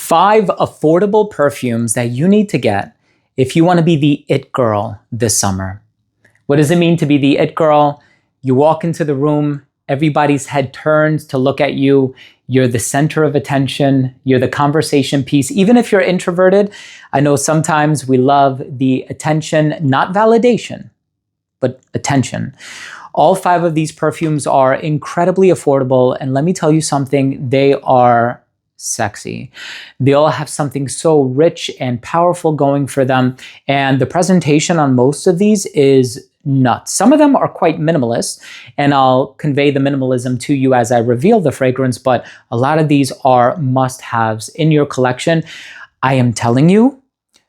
5 affordable perfumes that you need to get if you want to be the it girl this summer. What does it mean to be the it girl? You walk into the room, everybody's head turns to look at you. You're the center of attention. You're the conversation piece. Even if you're introverted, I know sometimes we love the attention, not validation, but attention. All 5 of these perfumes are incredibly affordable. And let me tell you something, they are sexy. They all have something so rich and powerful going for them. And the presentation on most of these is nuts. Some of them are quite minimalist, and I'll convey the minimalism to you as I reveal the fragrance, but a lot of these are must-haves in your collection. I am telling you,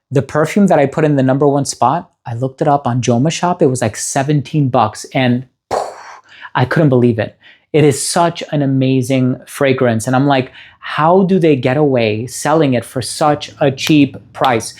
the perfume that I put in the #1 spot, I looked it up on Joma Shop. It was like $17, and I couldn't believe it. It is such an amazing fragrance. And I'm like, how do they get away selling it for such a cheap price?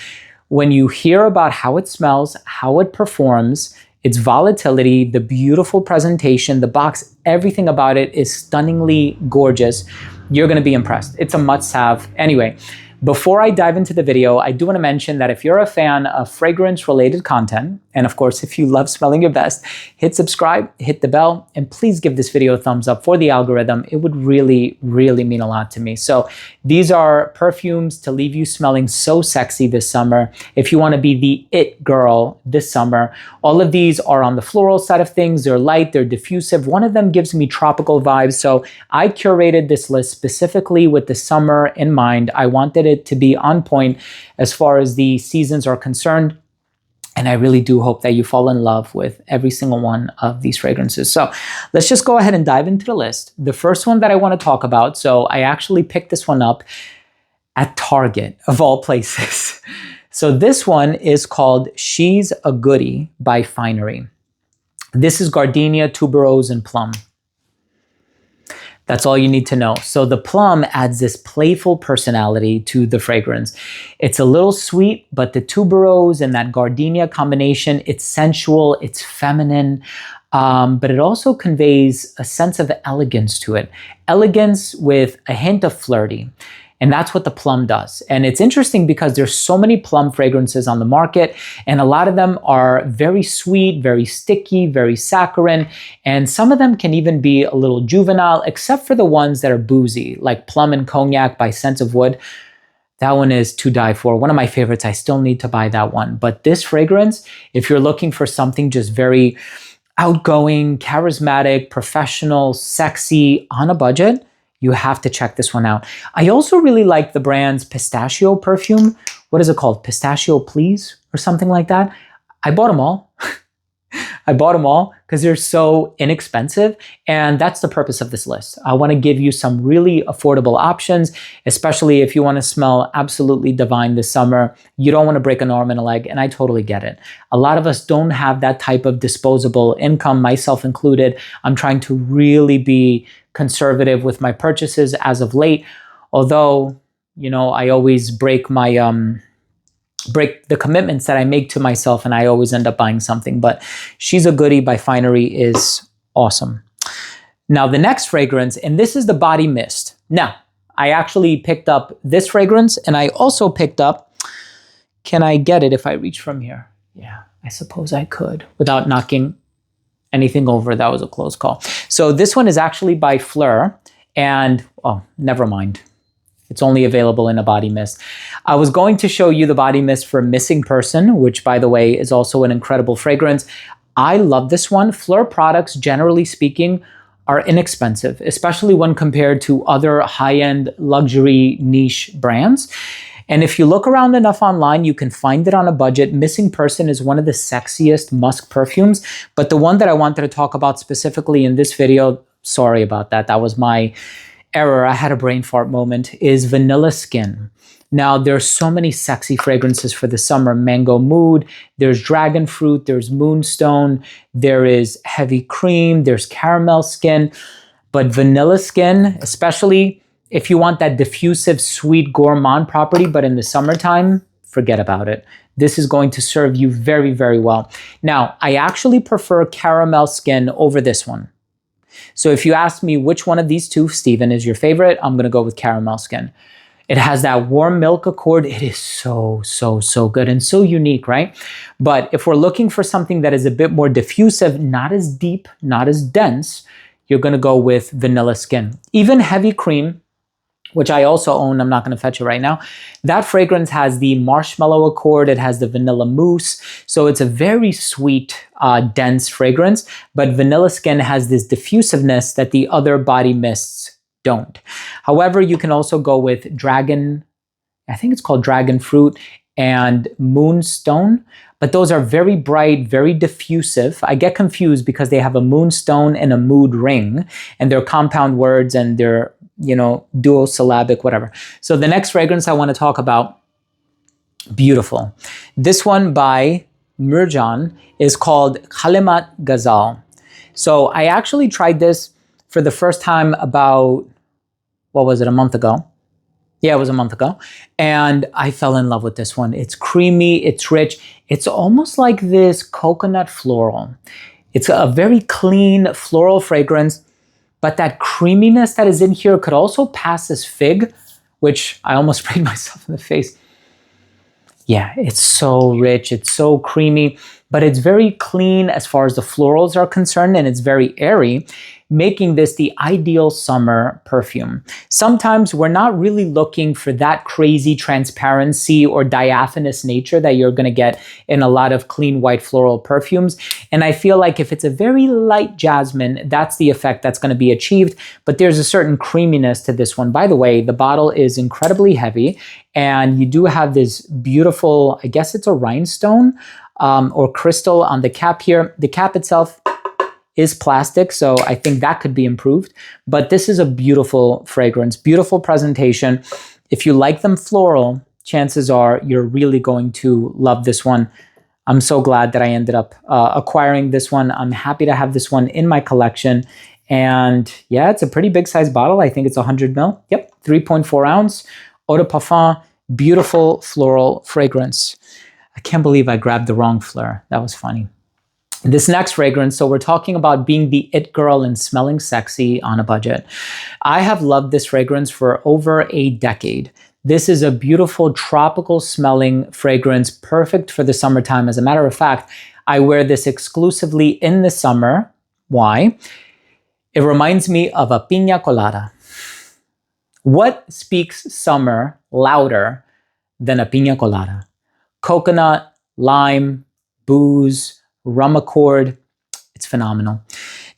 When you hear about how it smells, how it performs, its volatility, the beautiful presentation, the box, everything about it is stunningly gorgeous. You're gonna be impressed. It's a must-have. Anyway, before I dive into the video, I do want to mention that if you're a fan of fragrance-related content, and of course, if you love smelling your best, hit subscribe, hit the bell, and please give this video a thumbs up for the algorithm. It would really, really mean a lot to me. So these are perfumes to leave you smelling so sexy this summer. If you want to be the it girl this summer, all of these are on the floral side of things. They're light, they're diffusive. One of them gives me tropical vibes. So I curated this list specifically with the summer in mind. I wanted it to be on point as far as the seasons are concerned. And I really do hope that you fall in love with every single one of these fragrances. So let's just go ahead and dive into the list. The first one that I want to talk about, so I actually picked this one up at Target, of all places. So this one is called She's a Goodie by Finery. This is gardenia, tuberose, and plum. That's all you need to know. So the plum adds this playful personality to the fragrance. It's a little sweet, but the tuberose and that gardenia combination, it's sensual, it's feminine, but it also conveys a sense of elegance to it. Elegance with a hint of flirty. And that's what the plum does. And it's interesting because there's so many plum fragrances on the market, and a lot of them are very sweet, very sticky, very saccharine, and some of them can even be a little juvenile, except for the ones that are boozy, like Plum and Cognac by Scents of Wood. That one is to die for. One of my favorites. I still need to buy that one. But this fragrance, if you're looking for something just very outgoing, charismatic, professional, sexy, on a budget, you have to check this one out. I also really like the brand's pistachio perfume. What is it called? Pistachio Please or something like that. I bought them all. I bought them all because they're so inexpensive. And that's the purpose of this list. I want to give you some really affordable options, especially if you want to smell absolutely divine this summer. You don't want to break an arm and a leg, and I totally get it. A lot of us don't have that type of disposable income, myself included. I'm trying to really be conservative with my purchases as of late, although, you know, I always break the commitments that I make to myself, and I always end up buying something. But She's a Goodie by Finery is awesome. Now the next fragrance, and this is the body mist. Now, I actually picked up this fragrance, and I also picked up, can I get it if I reach from here? Yeah, I suppose I could without knocking anything over. That was a close call. So this one is actually by Fleur, and oh, never mind. It's only available in a body mist. I was going to show you the body mist for Missing Person, which, by the way, is also an incredible fragrance. I love this one. Fleur products, generally speaking, are inexpensive, especially when compared to other high-end luxury niche brands. And if you look around enough online, you can find it on a budget. Missing Person is one of the sexiest musk perfumes, but the one that I wanted to talk about specifically in this video, sorry about that, that was my error, I had a brain fart moment, is Vanilla Skin. Now, there's so many sexy fragrances for the summer. Mango Mood, there's Dragon Fruit, there's Moonstone, there is Heavy Cream, there's Caramel Skin, but Vanilla Skin, especially if you want that diffusive, sweet, gourmand property, but in the summertime, forget about it. This is going to serve you very, very well. Now, I actually prefer Caramel Skin over this one. So if you ask me which one of these two, Steven, is your favorite, I'm going to go with Caramel Skin. It has that warm milk accord. It is so, so, so good and so unique, right? But if we're looking for something that is a bit more diffusive, not as deep, not as dense, you're going to go with Vanilla Skin. Even Heavy Cream, which I also own, I'm not going to fetch it right now. That fragrance has the marshmallow accord. It has the vanilla mousse. So it's a very sweet, dense fragrance. But Vanilla Skin has this diffusiveness that the other body mists don't. However, you can also go with Dragon, I think it's called Dragon Fruit, and Moonstone. But those are very bright, very diffusive. I get confused because they have a moonstone and a mood ring, and they're compound words and they're, duosyllabic, whatever. So the next fragrance I want to talk about, beautiful. This one by Murjan is called Kalimat Ghazal. So I actually tried this for the first time about, a month ago? Yeah, it was a month ago. And I fell in love with this one. It's creamy, it's rich. It's almost like this coconut floral. It's a very clean floral fragrance, but that creaminess that is in here could also pass as fig, which I almost sprayed myself in the face. Yeah, it's so rich, it's so creamy, but it's very clean as far as the florals are concerned, and it's very airy, making this the ideal summer perfume. Sometimes we're not really looking for that crazy transparency or diaphanous nature that you're going to get in a lot of clean white floral perfumes. And I feel like if it's a very light jasmine, that's the effect that's going to be achieved. But there's a certain creaminess to this one. By the way, the bottle is incredibly heavy, and you do have this beautiful, I guess it's a rhinestone or crystal on the cap here. The cap itself is plastic, so I think that could be improved. But this is a beautiful fragrance, beautiful presentation. If you like them floral, chances are you're really going to love this one. I'm so glad that I ended up acquiring this one. I'm happy to have this one in my collection. And yeah, it's a pretty big size bottle. I think it's 100 ml. Yep, 3.4 ounce. Eau de parfum, beautiful floral fragrance. I can't believe I grabbed the wrong fleur. That was funny. This next fragrance, so we're talking about being the it girl and smelling sexy on a budget. I have loved this fragrance for over a decade. This is a beautiful tropical smelling fragrance, perfect for the summertime. As a matter of fact, I wear this exclusively in the summer. Why? It reminds me of a piña colada. What speaks summer louder than a piña colada? Coconut, lime, booze, rum accord. It's phenomenal.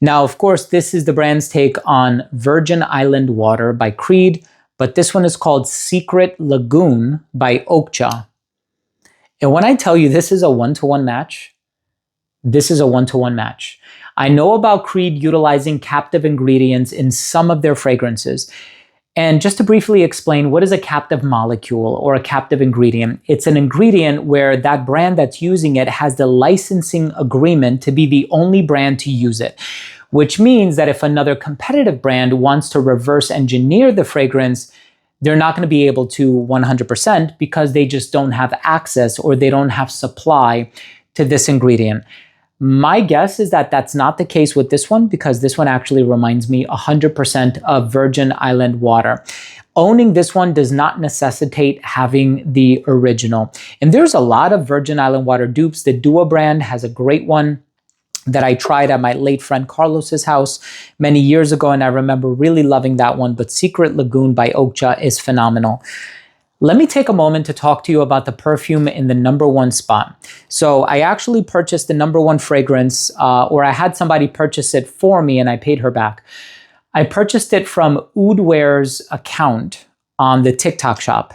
Now, of course, this is the brand's take on Virgin Island Water by Creed, but this one is called Secret Lagoon by Okja. And when I tell you this is a one-to-one match, this is a one-to-one match. I know about Creed utilizing captive ingredients in some of their fragrances. And just to briefly explain, what is a captive molecule or a captive ingredient? It's an ingredient where that brand that's using it has the licensing agreement to be the only brand to use it, which means that if another competitive brand wants to reverse engineer the fragrance, they're not going to be able to 100% because they just don't have access or they don't have supply to this ingredient. My guess is that that's not the case with this one, because this one actually reminds me 100% of Virgin Island Water. Owning this one does not necessitate having the original. And there's a lot of Virgin Island Water dupes. The Dua brand has a great one that I tried at my late friend Carlos's house many years ago, and I remember really loving that one. But Secret Lagoon by Okja is phenomenal. Let me take a moment to talk to you about the perfume in the #1 spot. So I actually purchased the #1 fragrance, or I had somebody purchase it for me and I paid her back. I purchased it from Oudwear's account on the TikTok shop.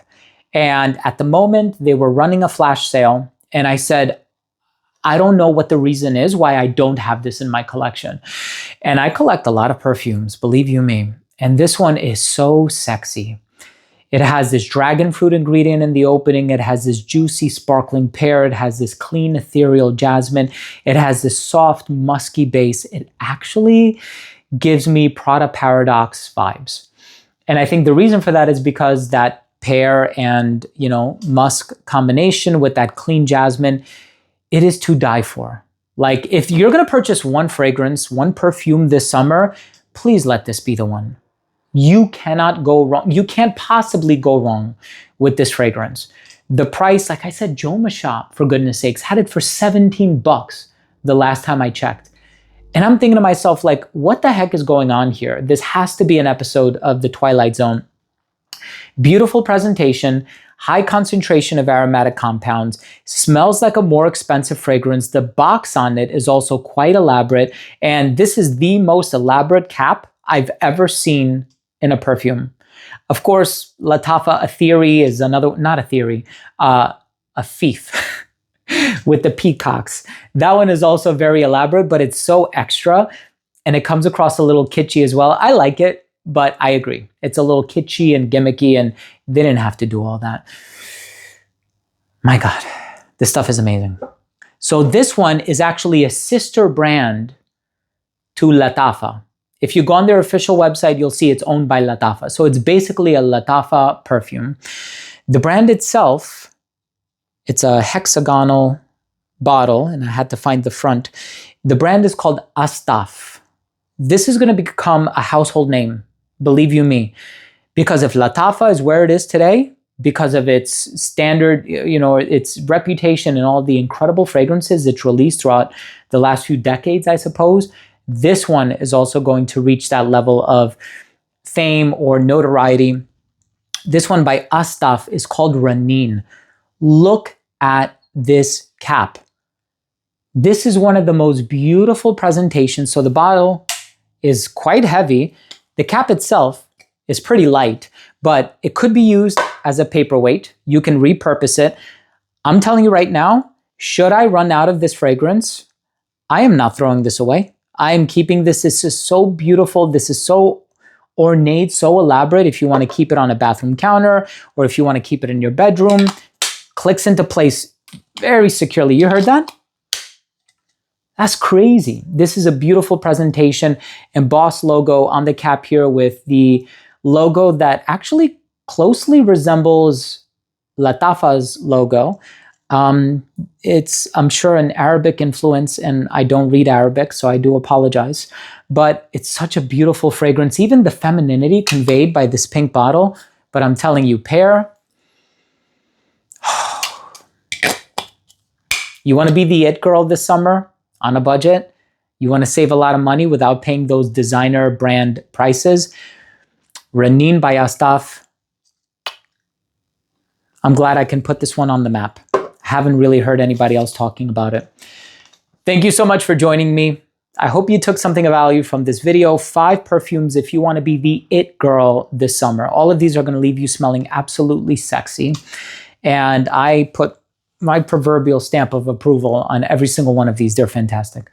And at the moment, they were running a flash sale. And I said, I don't know what the reason is why I don't have this in my collection. And I collect a lot of perfumes, believe you me. And this one is so sexy. It has this dragon fruit ingredient in the opening. It has this juicy, sparkling pear. It has this clean, ethereal jasmine. It has this soft, musky base. It actually gives me Prada Paradox vibes. And I think the reason for that is because that pear and, musk combination with that clean jasmine, it is to die for. Like, if you're going to purchase one fragrance, one perfume this summer, please let this be the one. You cannot go wrong. You can't possibly go wrong with this fragrance. The price, like I said, Joma Shop, for goodness sakes, had it for $17 the last time I checked. And I'm thinking to myself, like, what the heck is going on here? This has to be an episode of The Twilight Zone. Beautiful presentation, high concentration of aromatic compounds, smells like a more expensive fragrance. The box on it is also quite elaborate. And this is the most elaborate cap I've ever seen in a perfume. Of course, Lattafa, a theory is another, not a theory, a thief with the peacocks. That one is also very elaborate, but it's so extra and it comes across a little kitschy as well. I like it, but I agree. It's a little kitschy and gimmicky and they didn't have to do all that. My God, this stuff is amazing. So this one is actually a sister brand to Lattafa. If you go on their official website, you'll see it's owned by Lattafa. So it's basically a Lattafa perfume. The brand itself, it's a hexagonal bottle, and I had to find the front. The brand is called Astaf. This is going to become a household name, believe you me. Because if Lattafa is where it is today, because of its standard, its reputation and all the incredible fragrances it's released throughout the last few decades, I suppose, this one is also going to reach that level of fame or notoriety. This one by Astaf is called Ranin. Look at this cap. This is one of the most beautiful presentations. So the bottle is quite heavy. The cap itself is pretty light, but it could be used as a paperweight. You can repurpose it. I'm telling you right now, should I run out of this fragrance, I am not throwing this away. I am keeping this. This is so beautiful. This is so ornate, so elaborate. If you want to keep it on a bathroom counter or if you want to keep it in your bedroom, clicks into place very securely. You heard that? That's crazy. This is a beautiful presentation. Embossed logo on the cap here with the logo that actually closely resembles Lattafa's logo. It's, I'm sure, an Arabic influence, and I don't read Arabic, so I do apologize. But it's such a beautiful fragrance, even the femininity conveyed by this pink bottle. But I'm telling you, pair, you want to be the it girl this summer on a budget? You want to save a lot of money without paying those designer brand prices? Ranin by Astaf. I'm glad I can put this one on the map. Haven't really heard anybody else talking about it. Thank you so much for joining me. I hope you took something of value from this video. 5 perfumes if you want to be the it girl this summer. All of these are going to leave you smelling absolutely sexy. And I put my proverbial stamp of approval on every single one of these. They're fantastic.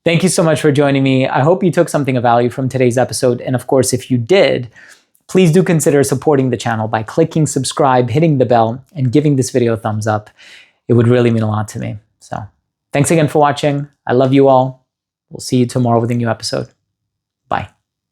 Thank you so much for joining me. I hope you took something of value from today's episode. And of course, if you did, please do consider supporting the channel by clicking subscribe, hitting the bell, and giving this video a thumbs up. It would really mean a lot to me. So thanks again for watching. I love you all. We'll see you tomorrow with a new episode.